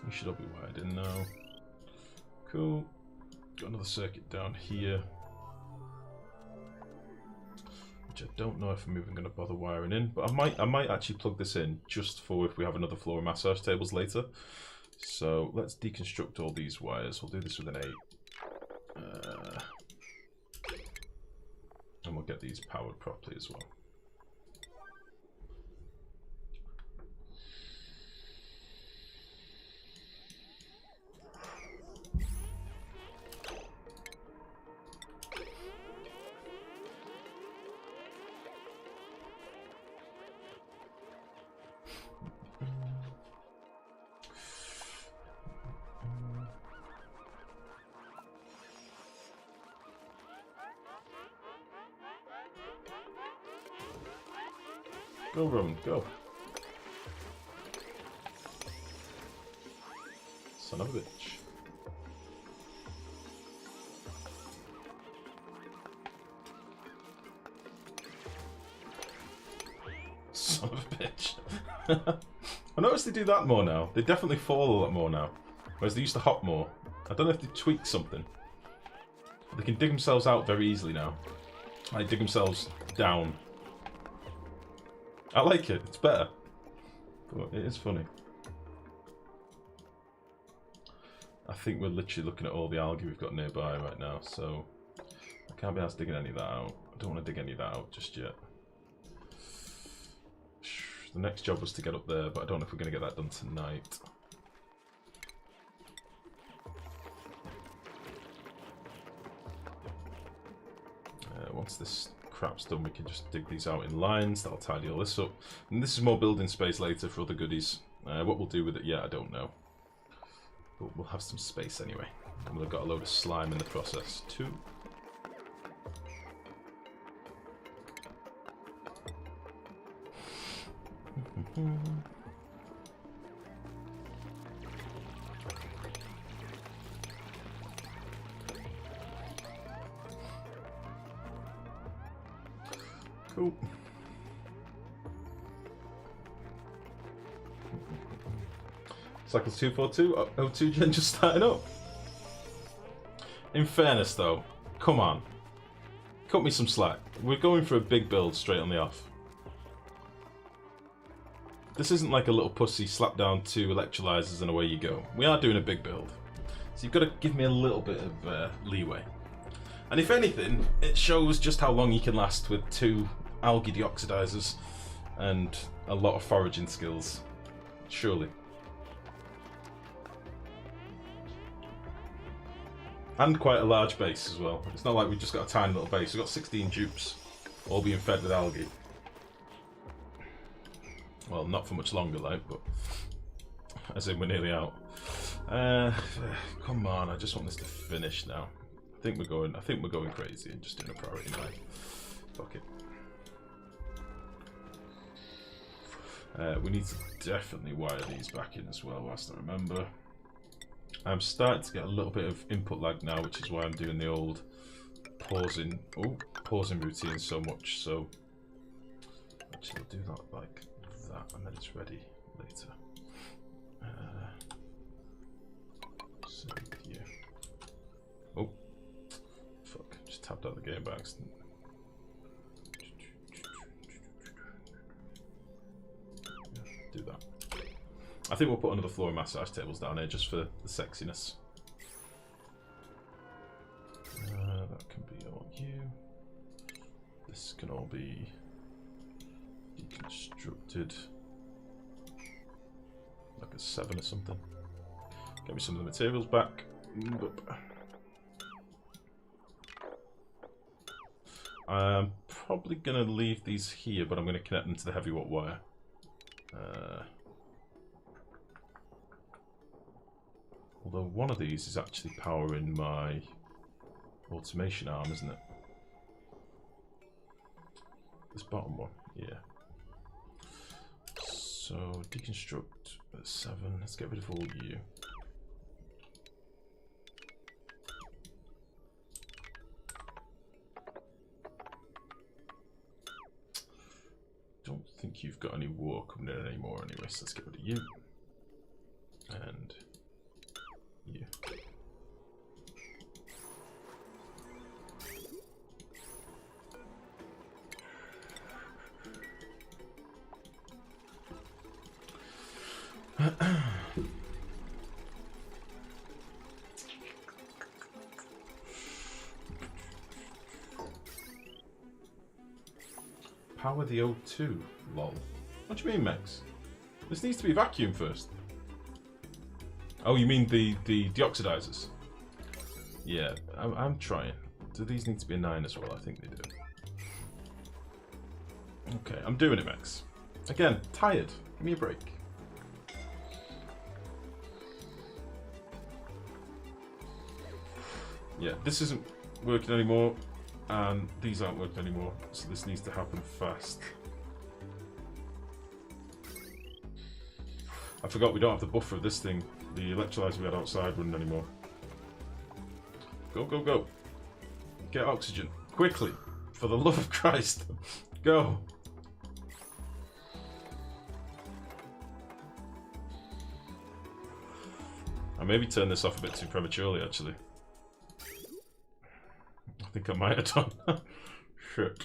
We should all be wired in now. Cool. Got another circuit down here, which I don't know if I'm even going to bother wiring in, but I might actually plug this in just for if we have another floor of massage tables later. So let's deconstruct all these wires. We'll do this with an 8. And we'll get these powered properly as well. Go, Roman, go. Son of a bitch. Son of a bitch. I noticed they do that more now. They definitely fall a lot more now. Whereas they used to hop more. I don't know if they tweaked something. They can dig themselves out very easily now. Like dig themselves down. I like it, it's better. But it is funny. I think we're literally looking at all the algae we've got nearby right now, so I can't be asked digging any of that out. I don't want to dig any of that out just yet. The next job was to get up there, but I don't know if we're going to get that done tonight. Once this crap's done, we can just dig these out in lines. That'll tidy all this up. And this is more building space later for other goodies. What we'll do with it yet, I don't know. But we'll have some space anyway. And we've got a load of slime in the process too. Cool. Cycles 242, O2 gen just starting up. In fairness though, come on. Cut me some slack. We're going for a big build straight on the off. This isn't like a little pussy slap down 2 electrolyzers and away you go. We are doing a big build. So you've got to give me a little bit of leeway. And if anything, it shows just how long you can last with 2 algae deoxidizers and a lot of foraging skills. Surely. And quite a large base as well. It's not like we've just got a tiny little base. We've got 16 dupes, all being fed with algae. Well, not for much longer, like, but as in we're nearly out. Come on, I just want this to finish now. I think we're going crazy and just doing a priority 9. Fuck it. We need to definitely wire these back in as well, whilst I remember. I'm starting to get a little bit of input lag now, which is why I'm doing the old pausing routine so much. So actually, I'll do that like that, and then it's ready later. Save here. Oh, fuck! Just tapped out the game by accident. Do that. I think we'll put another floor of massage tables down here just for the sexiness. That can be all you. This can all be deconstructed. Like a 7 or something. Get me some of the materials back. I'm probably going to leave these here, but I'm going to connect them to the heavy watt wire. Although one of these is actually powering my automation arm, isn't it? This bottom one, yeah. So deconstruct at 7. Let's get rid of all you. Don't think you've got any war coming in anymore anyway, so let's get rid of you. And you. Power the O2, lol. What do you mean, Mex? This needs to be vacuumed first. Oh, you mean the deoxidizers? Yeah, I'm trying. Do these need to be a 9 as well? I think they do. Okay, I'm doing it, Mex. Again, tired. Give me a break. Yeah, this isn't working anymore, and these aren't working anymore, so this needs to happen fast. I forgot we don't have the buffer of this thing. The electrolyzer we had outside running anymore. Go, go, go. Get oxygen. Quickly. For the love of Christ. Go. I maybe turned this off a bit too prematurely, actually. I think I might have done. Shit.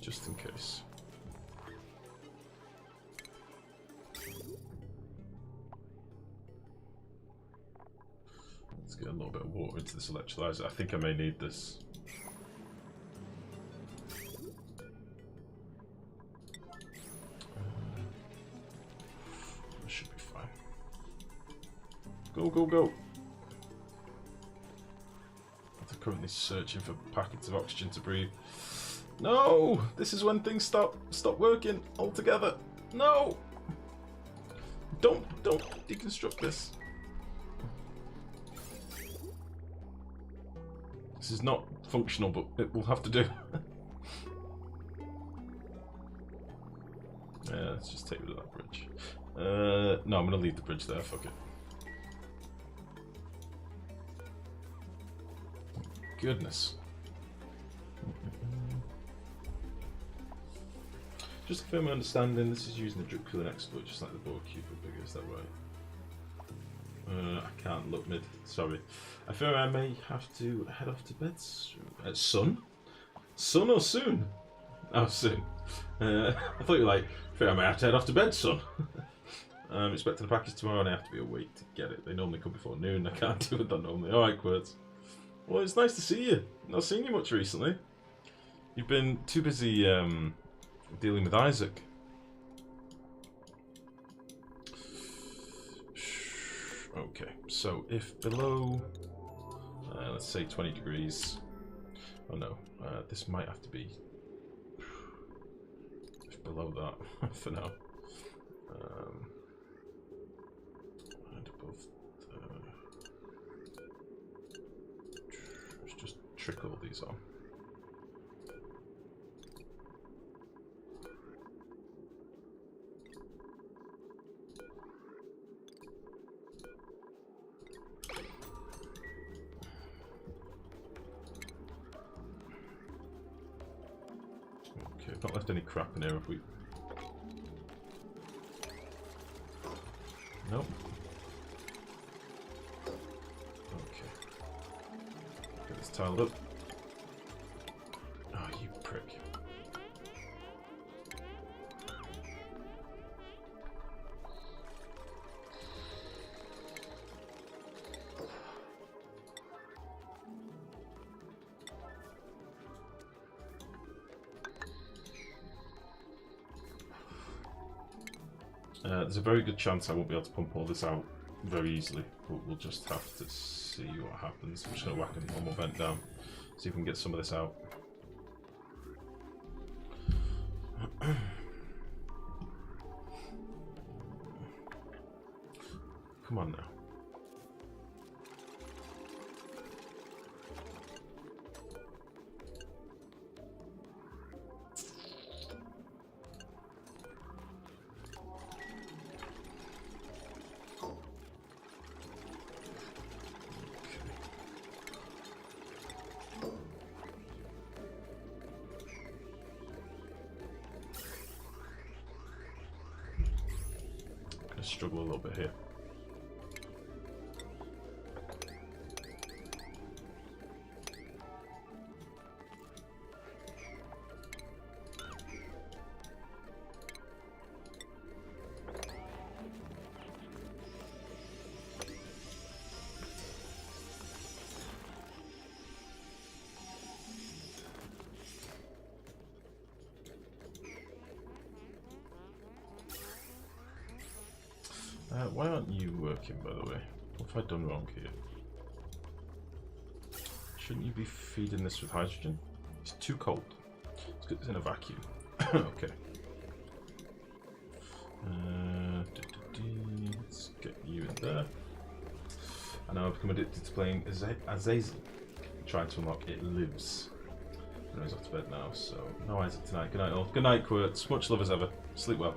Just in case. Let's get a little bit of water into this electrolyzer. I think I may need this. This should be fine. Go, go, go! I'm currently searching for packets of oxygen to breathe. No! This is when things stop working altogether. No! Don't deconstruct this. This is not functional, but it will have to do. Yeah, let's just take rid of that bridge. No, I'm gonna leave the bridge there, fuck it. Goodness. Just to confirm my understanding, this is using the drip cooling exploit, just like the board cube, but bigger, is that right? I can't look mid, sorry. I fear I may have to head off to bed soon. Son? Son or soon? Oh, soon. I thought you were like, I fear I may have to head off to bed, son. I'm expecting a package tomorrow and I have to be awake to get it. They normally come before noon, I can't do it that normally. Alright, Quirts. Well, it's nice to see you. Not seen you much recently. You've been too busy, dealing with Isaac. Okay, so if below, let's say 20 degrees. Oh no, this might have to be if below that for now. And above let's just trickle these on. Not left any crap in here, have we? Nope. Okay. Get this tiled up. Oh, you prick. There's a very good chance I won't be able to pump all this out very easily, but we'll just have to see what happens. I'm just going to whack a normal vent down, see if we can get some of this out. Come on now. to struggle a little bit here. Why aren't you working, by the way? What have I done wrong here? Shouldn't you be feeding this with hydrogen? It's too cold. Let's get this in a vacuum. Okay. Let's get you in there. And now I've become addicted to playing Azazel. Trying to unlock It Lives. Everyone's off to bed now, so no Isaac tonight. Good night all. Good night, Quirts. Much love as ever. Sleep well.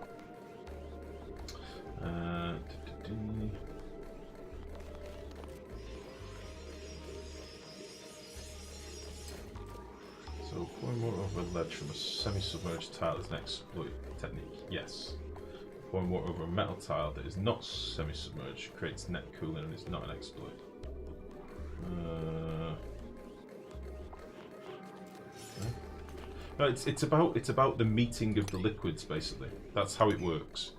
So pouring water over a ledge from a semi-submerged tile is an exploit technique. Yes. Pouring water over a metal tile that is not semi-submerged creates net cooling and is not an exploit. No, it's about the meeting of the liquids basically. That's how it works.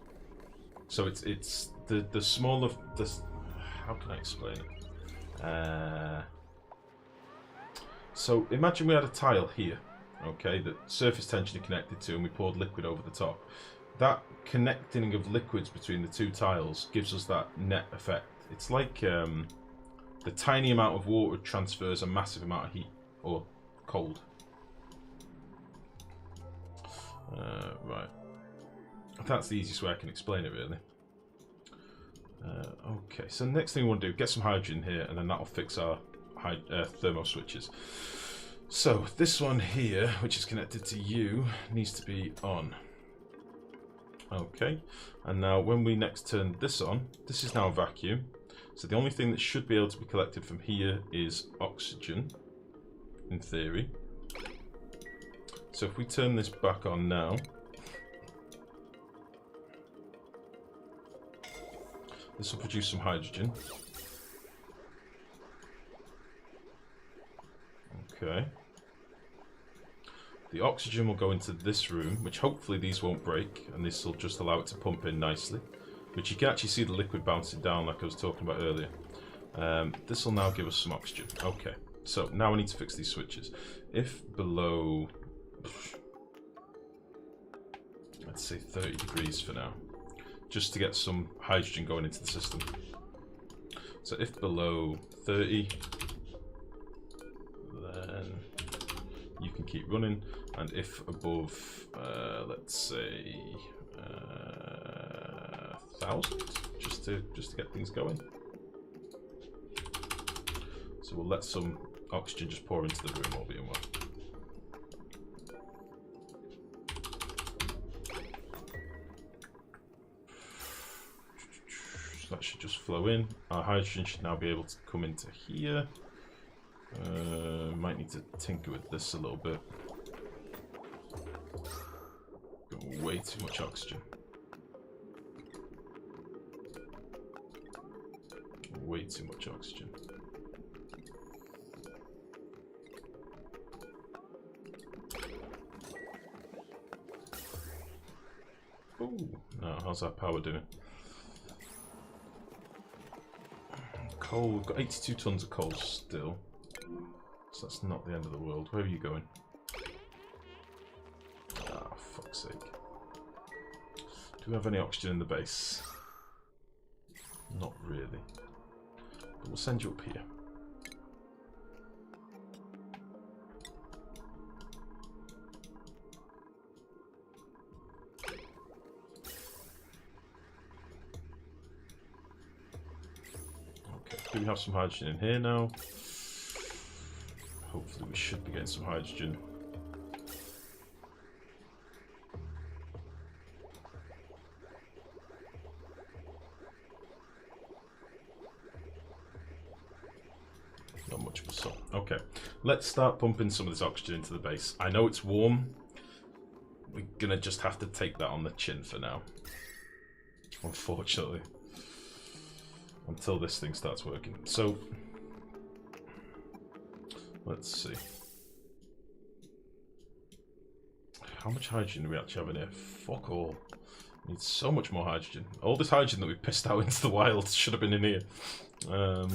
So it's the smaller the, how can I explain it? So imagine we had a tile here, okay, that surface tension is connected to, and we poured liquid over the top. That connecting of liquids between the two tiles gives us that net effect. It's like the tiny amount of water transfers a massive amount of heat or cold. Right. That's the easiest way I can explain it, really. Okay, so next thing we want to do, get some hydrogen here, and then that'll fix our thermo switches. So this one here, which is connected to you, needs to be on. Okay, and now when we next turn this on, this is now a vacuum. So the only thing that should be able to be collected from here is oxygen, in theory. So if we turn this back on now, this will produce some hydrogen. Okay. The oxygen will go into this room, which hopefully these won't break, and this will just allow it to pump in nicely. Which you can actually see the liquid bouncing down like I was talking about earlier. This will now give us some oxygen. Okay, so now we need to fix these switches. If below, let's say 30 degrees for now, just to get some hydrogen going into the system. So if below 30, then you can keep running, and if above, let's say 1,000, just to get things going. So we'll let some oxygen just pour into the room, all being well. So that should just flow in. Our hydrogen should now be able to come into here. Might need to tinker with this a little bit. Got way too much oxygen. Way too much oxygen. Ooh, now how's our power doing? Coal, we've got 82 tons of coal still. So that's not the end of the world. Where are you going? Ah, fuck's sake. Do we have any oxygen in the base? Not really. But we'll send you up here. Okay, do we have some hydrogen in here now? Hopefully we should be getting some hydrogen. Not much of a salt. Okay, let's start pumping some of this oxygen into the base. I know it's warm. We're gonna just have to take that on the chin for now. Unfortunately. Until this thing starts working. So, let's see. How much hydrogen do we actually have in here? Fuck all. We need so much more hydrogen. All this hydrogen that we pissed out into the wild should have been in here. How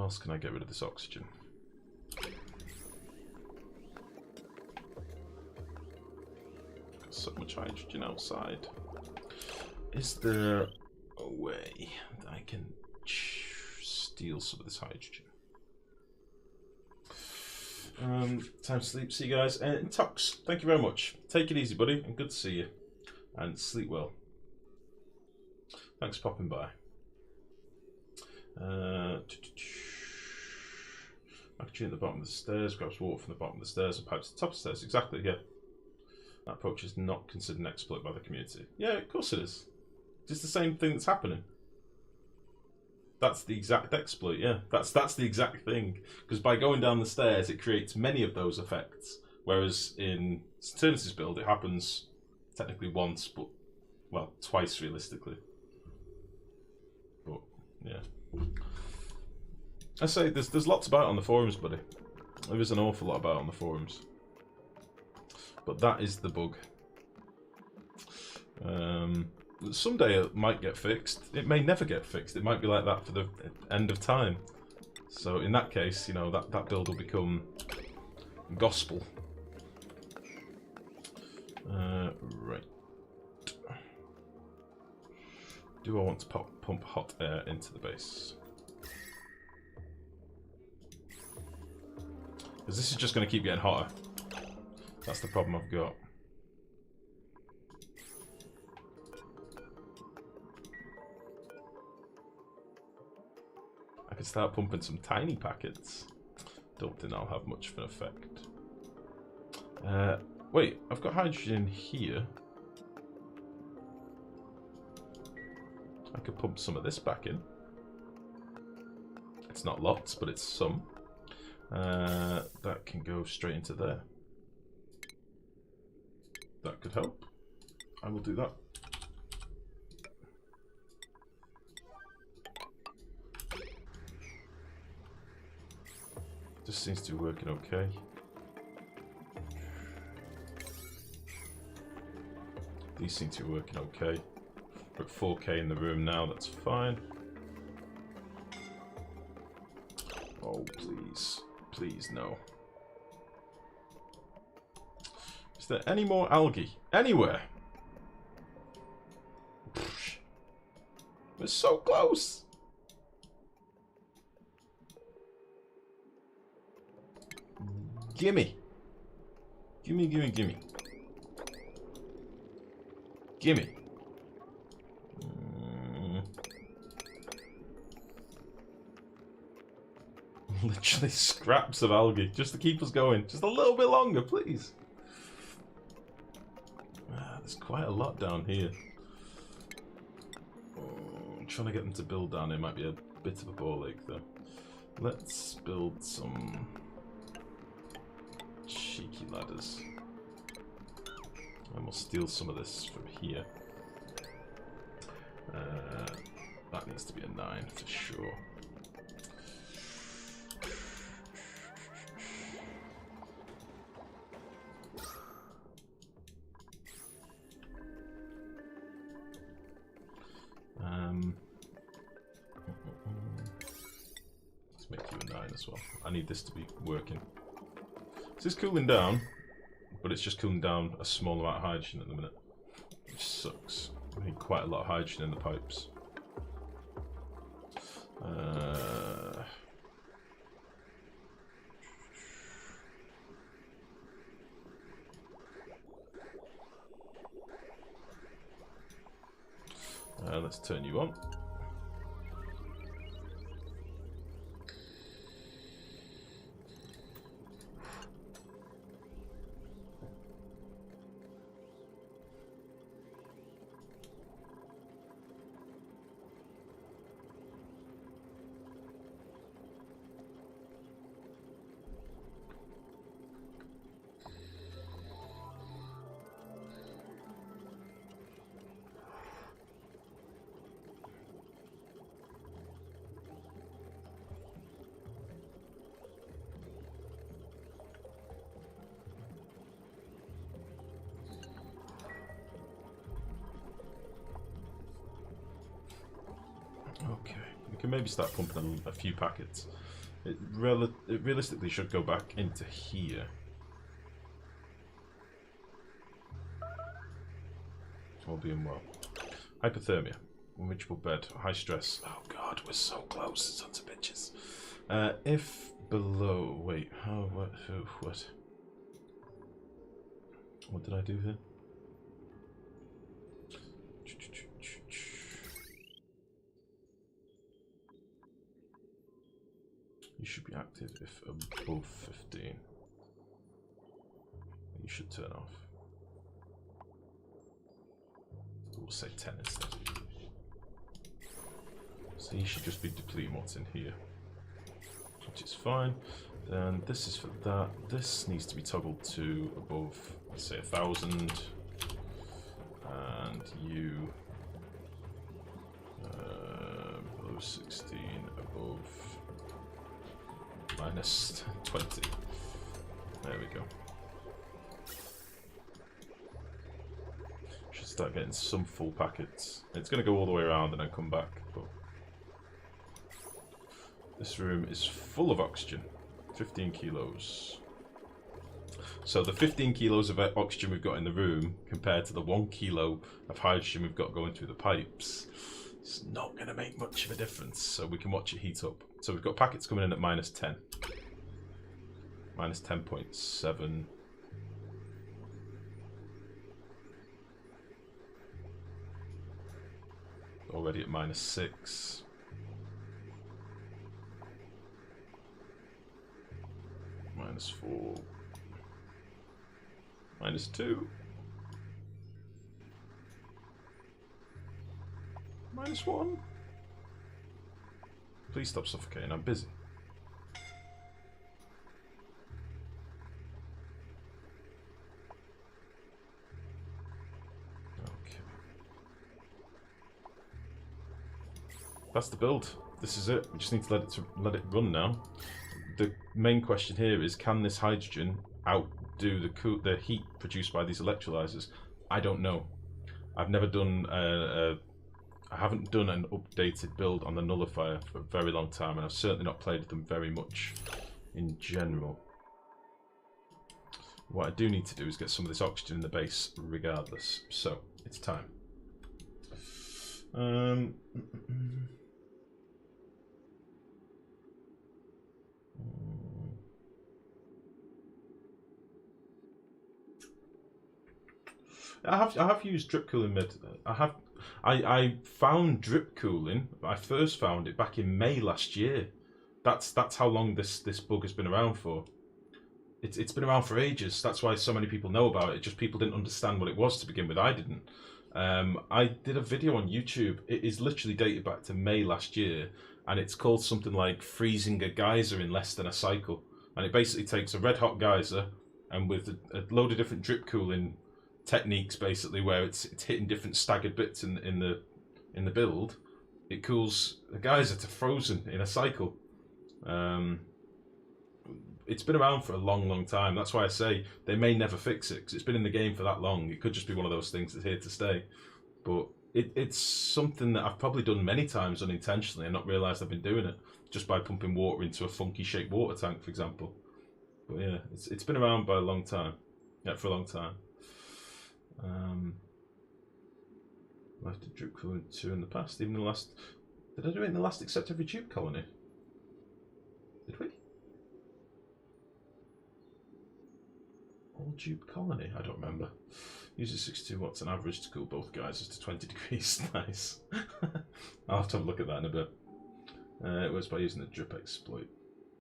else can I get rid of this oxygen? Got so much hydrogen outside. Is there a way that I can steal some of this hydrogen? Time to sleep. See you guys. And Tox, thank you very much. Take it easy, buddy, and good to see you. And sleep well. Thanks for popping by. Oxygen at the bottom of the stairs, grabs water from the bottom of the stairs and pipes to the top of the stairs. Exactly, yeah. That approach is not considered an exploit by the community. Yeah, of course it is. It's the same thing that's happening. That's the exact exploit, yeah. That's the exact thing. Because by going down the stairs, it creates many of those effects. Whereas in Saturnity's build, it happens technically once, but, well, twice realistically. But, yeah. I say, there's lots about it on the forums, buddy. There is an awful lot about it on the forums. But that is the bug. Someday it might get fixed. It may never get fixed. It might be like that for the end of time. So in that case, you know, that build will become gospel. Right. Do I want to pump hot air into the base? Because this is just going to keep getting hotter. That's the problem I've got. I could start pumping some tiny packets. Don't think that'll have much of an effect. Wait, I've got hydrogen here. I could pump some of this back in. It's not lots, but it's some. That can go straight into there. That could help. I will do that. This seems to be working okay. These seem to be working okay. We're at 4K in the room now, that's fine. Oh, please. Please, no. Is there any more algae? Anywhere? We're so close! Gimme! Gimme, gimme, gimme. Gimme. Literally scraps of algae, just to keep us going. Just a little bit longer, please. There's quite a lot down here. Trying to get them to build down here might be a bit of a ball ache, though. Let's build some cheeky ladders. And we'll steal some of this from here. That needs to be a 9 for sure. Let's make you a 9 as well. I need this to be working. This is cooling down, but it's just cooling down a small amount of hydrogen at the minute, which sucks. I need quite a lot of hydrogen in the pipes. Let's turn you on. can maybe start pumping a few packets. It realistically should go back into here. All being well. Hypothermia. Unreachable bed. High stress. Oh god, we're so close, sons of bitches. If below... Wait, how... What? What did I do here? You should be active if above 15. You should turn off. We'll say 10 instead. So you should just be depleting what's in here, which is fine. Then this is for that. This needs to be toggled to above, let's say 1,000, and you below 16, above minus 20. There we go. Should start getting some full packets. It's going to go all the way around and then come back. But this room is full of oxygen. 15 kilos. So the 15 kilos of oxygen we've got in the room compared to the 1 kilo of hydrogen we've got going through the pipes, it's not going to make much of a difference. So we can watch it heat up. So we've got packets coming in at minus 10. Minus 10.7. Already at minus 6. Minus 4. Minus 2. Minus 1. Please stop suffocating, I'm busy. Okay. That's the build. This is it. We just need to let it run now. The main question here is, can this hydrogen outdo the heat produced by these electrolyzers? I don't know. I've never done I haven't done an updated build on the nullifier for a very long time, and I've certainly not played with them very much in general. What I do need to do is get some of this oxygen in the base regardless. So, it's time. I have used drip cooling mid. I found drip cooling. I first found it back in May last year. That's how long this bug has been around for. It's been around for ages. That's why so many people know about it. Just people didn't understand what it was to begin with. I didn't. I did a video on YouTube. It is literally dated back to May last year, and it's called something like freezing a geyser in less than a cycle. And it basically takes a red hot geyser, and with a load of different drip cooling techniques, basically where it's hitting different staggered bits in the build, it cools a geyser to frozen in a cycle. It's been around for a long time. That's why I say they may never fix it, because it's been in the game for that long. It could just be one of those things that's here to stay. But it's something that I've probably done many times unintentionally and not realised I've been doing it, just by pumping water into a funky shaped water tank, for example. But yeah, it's been around by a long time. Yeah, for a long time. I've did drip cooling 2 in the past, even the last... Did I do it in the last except every tube colony? Did we? All tube colony? I don't remember. Uses 62 watts on average to cool both geysers to 20 degrees. Nice. I'll have to have a look at that in a bit. It was by using the drip exploit.